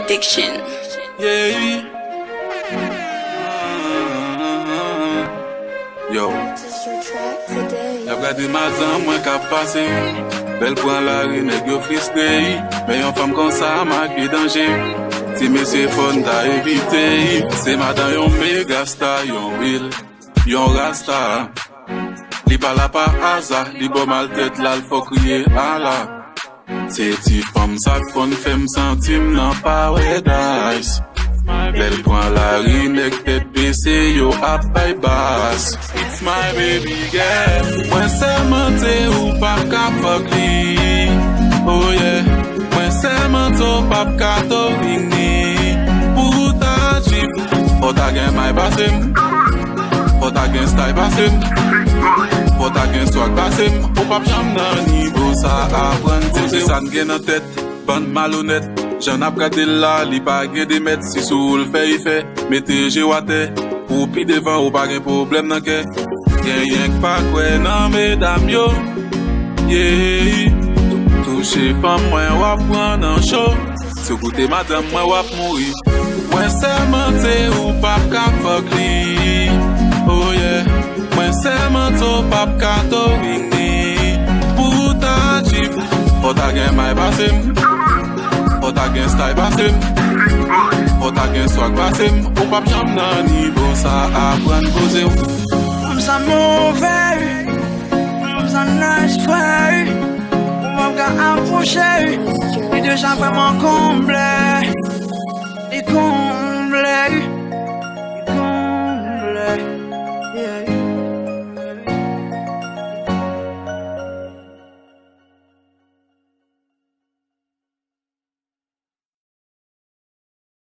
addiction. Yeah. Yo. Y'a gardé ma dame, moi qu'a passé. Belle point la rue, nèg yo fisté. Mais yon femme comme ça, marqué danger. Si monsieur fun t'a évité. C'est madame yon méga star, yon will, yon rasta. Li pa la pa hasard, li bo mal tête là, l'fò crier Allah. C'est ti femme ça qu'on fait m'sentim nan paradise. Belle point la rue, nèg tête baissée, yo ap bay bass. It's my baby girl. Mwen se mente ou pa ka fuck li. Oh yeah. Mwen se mente ou pa ka to ringni. Pour ta chip, faut ta gen my basim. Faut ta gen style basim. Faut ta gen swag basim. Ou pa jam nan niveau sa apprendre. C'est ça gen en tête, bande malhonnête. J'en ap gade la, li pa gen de met. Si sou l fait, il fait. Mettez j'ai water. Ou pi devant, ou pa gen problème nan ke. Gen yen pa kwe nan mesdames yo. Yeah. Touche femme mwen wap pran nan show. Se koute madame mwen wap mouri. Mwen se mente ou pap ka fuck li. Oh yeah. Mwen se mente ou pap ka to ringni. Pour ta chip, faut ta gen my basim. Faut ta gen style basim. Faut ta gen swag basim. Ou pap jam nan niveau sa apprendre pose ou. I'm so mauvais, I'm so nice frère. On va approcher, et déjà vraiment comblé. Et